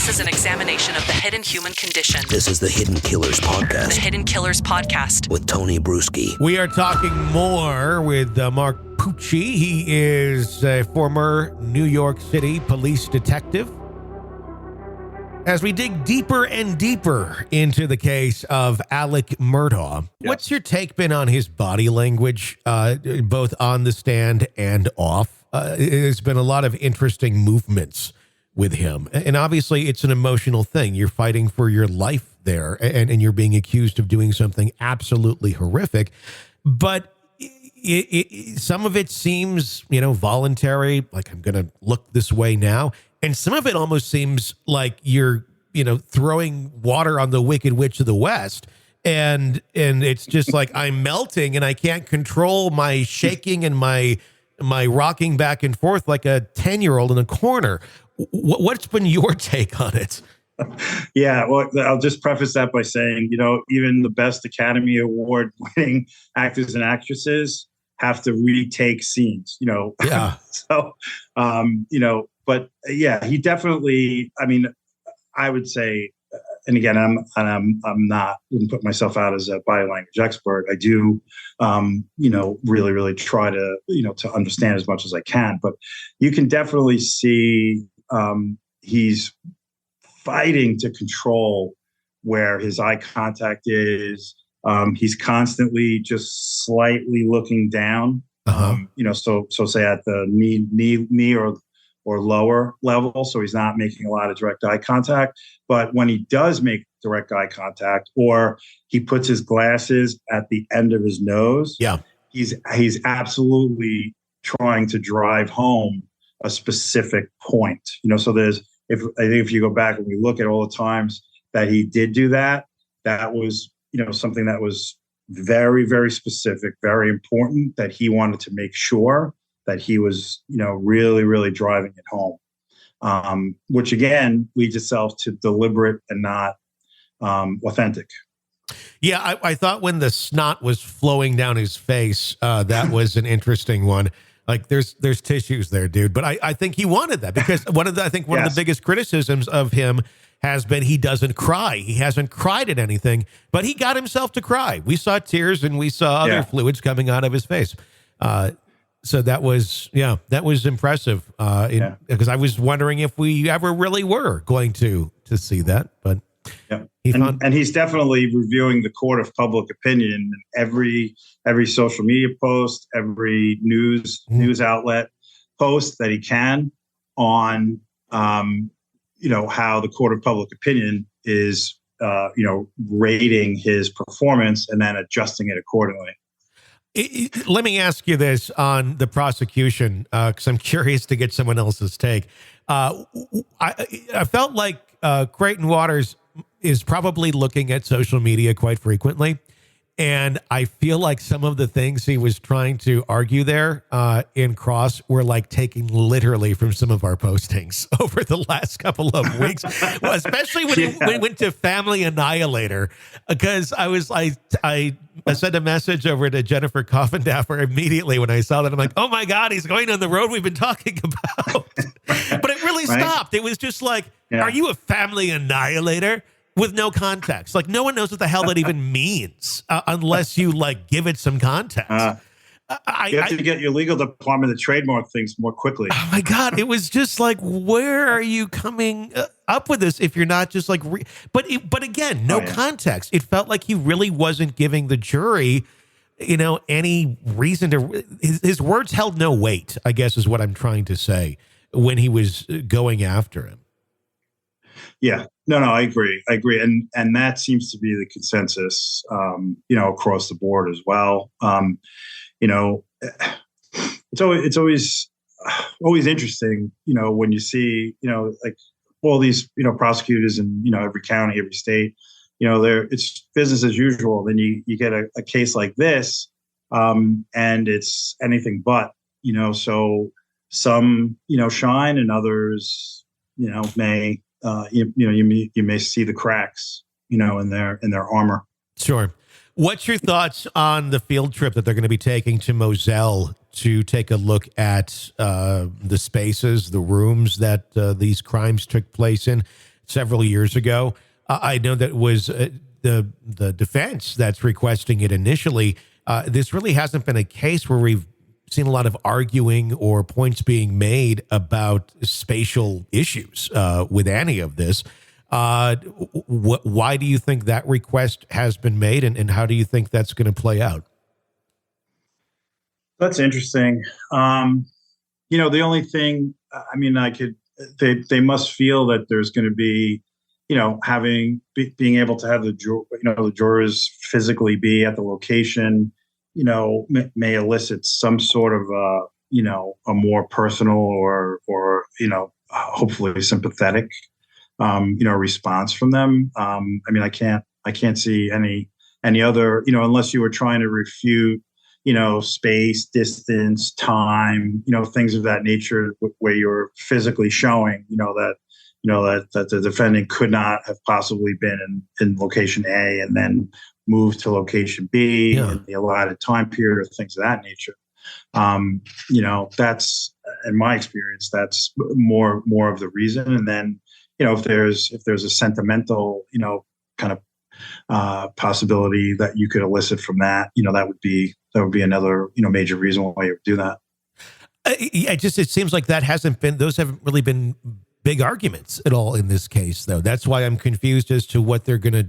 This is an examination of the hidden human condition. This is the Hidden Killers Podcast. The Hidden Killers Podcast. With Tony Bruschi. We are talking more with Mark Pucci. He is a former New York City police detective. As we dig deeper and deeper into the case of Alex Murdaugh, what's your take been on his body language, both on the stand and off? There's been a lot of interesting movements with him. And obviously, it's an emotional thing. You're fighting for your life there, and you're being accused of doing something absolutely horrific. But some of it seems, voluntary, like I'm going to look this way now. And some of it almost seems like you're, throwing water on the Wicked Witch of the West. And it's just like I'm melting and I can't control my shaking and my rocking back and forth like a 10-year-old in a corner. What's been your take on it? Yeah, well, I'll just preface that by saying, even the best Academy Award winning actors and actresses have to retake scenes, Yeah. So, but yeah, he definitely, I would say, and again, I'm not, wouldn't put myself out as a body language expert. I do, really, really try to, to understand as much as I can, but you can definitely see he's fighting to control where his eye contact is. He's constantly just slightly looking down, so say at the knee or lower level. So he's not making a lot of direct eye contact. But when he does make direct eye contact, or he puts his glasses at the end of his nose, he's absolutely trying to drive home a specific point. So if you go back and we look at all the times that he did do that, that was, something that was very, very specific, very important, that he wanted to make sure that he was, really, really driving it home, which again leads itself to deliberate and not authentic. Yeah, I thought when the snot was flowing down his face, that was an interesting one. Like there's tissues there, dude. But I think he wanted that because one of the biggest criticisms of him has been he doesn't cry. He hasn't cried at anything, but he got himself to cry. We saw tears and we saw other fluids coming out of his face. So that was impressive. Because I was wondering if we ever really were going to see that, but and he's definitely reviewing the court of public opinion. Every social media post, every news outlet post that he can on, how the court of public opinion is, rating his performance and then adjusting it accordingly. Let me ask you this on the prosecution, because I'm curious to get someone else's take. I felt like Creighton Waters is probably looking at social media quite frequently. And I feel like some of the things he was trying to argue there in cross were like taking literally from some of our postings over the last couple of weeks, well, especially when he went to Family Annihilator, because I sent a message over to Jennifer Coffindaffer immediately when I saw that. I'm like, oh my God, he's going on the road we've been talking about. But it really stopped. It was just like, are you a family annihilator? With no context. Like no one knows what the hell that even means unless you give it some context. You have to get your legal department to trademark things more quickly. Oh my God. It was just like, where are you coming up with this if you're not just like, but again, no context. It felt like he really wasn't giving the jury, any reason to, his words held no weight, I guess is what I'm trying to say when he was going after him. Yeah, no, I agree. And that seems to be the consensus, across the board as well. It's always interesting, when you see, like all these, prosecutors in, every county, every state, it's business as usual. Then you get a case like this, and it's anything but, so some, shine and others, may. You may see the cracks, in their armor. Sure. What's your thoughts on the field trip that they're going to be taking to Moselle to take a look at the spaces, the rooms that these crimes took place in? several years ago. I know that was the defense that's requesting it initially. This really hasn't been a case where we've seen a lot of arguing or points being made about spatial issues with any of this. Why do you think that request has been made, and how do you think that's going to play out? That's interesting. The only thing, they must feel that there's going to be, being able to have the jurors physically be at the location, may elicit some sort of a more personal or hopefully sympathetic, response from them. I can't see any other, unless you were trying to refute, space, distance, time, things of that nature, where you're physically showing, that the defendant could not have possibly been in location A and then moved to location B in the allotted time period, or things of that nature. That's, in my experience, that's more of the reason. And then, if there's a sentimental, kind of possibility that you could elicit from that, that would be another, major reason why you would do that. It seems like those haven't really been big arguments at all in this case, though. That's why I'm confused as to what they're going to,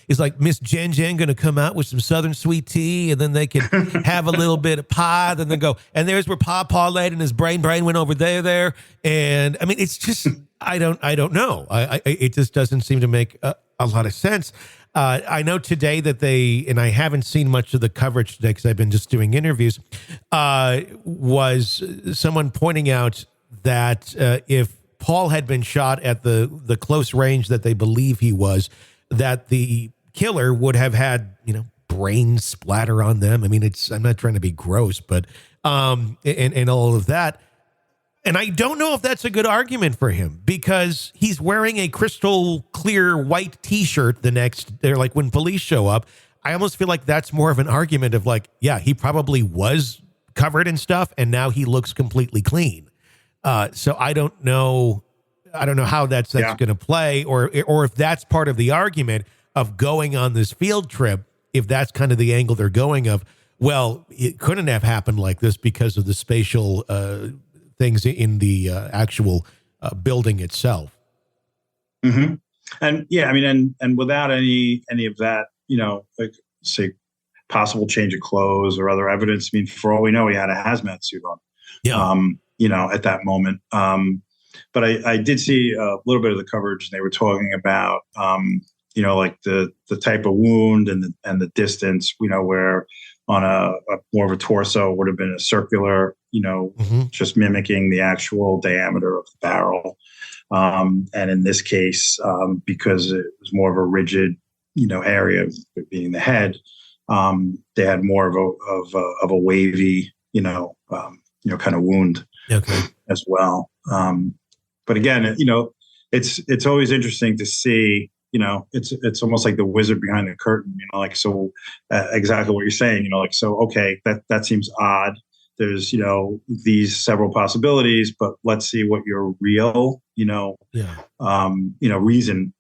it's like Miss Jen going to come out with some Southern sweet tea, and then they can have a little bit of pie, then they go, and there's where Paw laid, and his brain went over there. And it's just, I don't know. It just doesn't seem to make a lot of sense. I know today that and I haven't seen much of the coverage today because I've been just doing interviews, was someone pointing out that if Paul had been shot at the close range that they believe he was, that the killer would have had, brain splatter on them. I'm not trying to be gross, but and all of that. And I don't know if that's a good argument for him, because he's wearing a crystal clear white T-shirt they're like, when police show up, I almost feel like that's more of an argument of like, yeah, he probably was covered in stuff and now he looks completely clean. So I don't know how that's going to play, or if that's part of the argument of going on this field trip, if that's kind of the angle they're going of, well, it couldn't have happened like this because of the spatial things in the actual building itself. Mm-hmm. And and without any of that, like say possible change of clothes or other evidence. For all we know, he had a hazmat suit on. Yeah. At that moment. But I did see a little bit of the coverage, and they were talking about, like the type of wound and the distance, where on a more of a torso would have been a circular, just mimicking the actual diameter of the barrel. And in this case, because it was more of a rigid, area, being the head, they had more of a wavy, kind of wound as well. But again, it's always interesting to see, it's almost like the wizard behind the curtain, exactly what you're saying, okay, that seems odd. There's, these several possibilities, but let's see what your real, reason,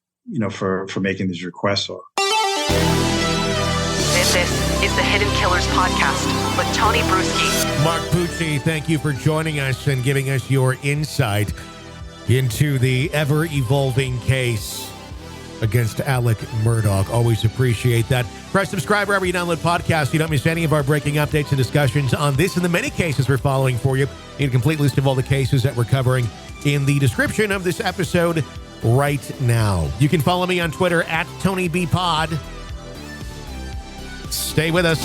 for making these requests are. This is the Hidden Killers podcast with Tony Bruschi. Mark Pucci, thank you for joining us and giving us your insight into the ever-evolving case against Alex Murdaugh. Always appreciate that. Press subscribe wherever you download podcasts so you don't miss any of our breaking updates and discussions on this and the many cases we're following for you. Need a complete list of all the cases that we're covering in the description of this episode right now. You can follow me on Twitter at TonyBPod. Stay with us.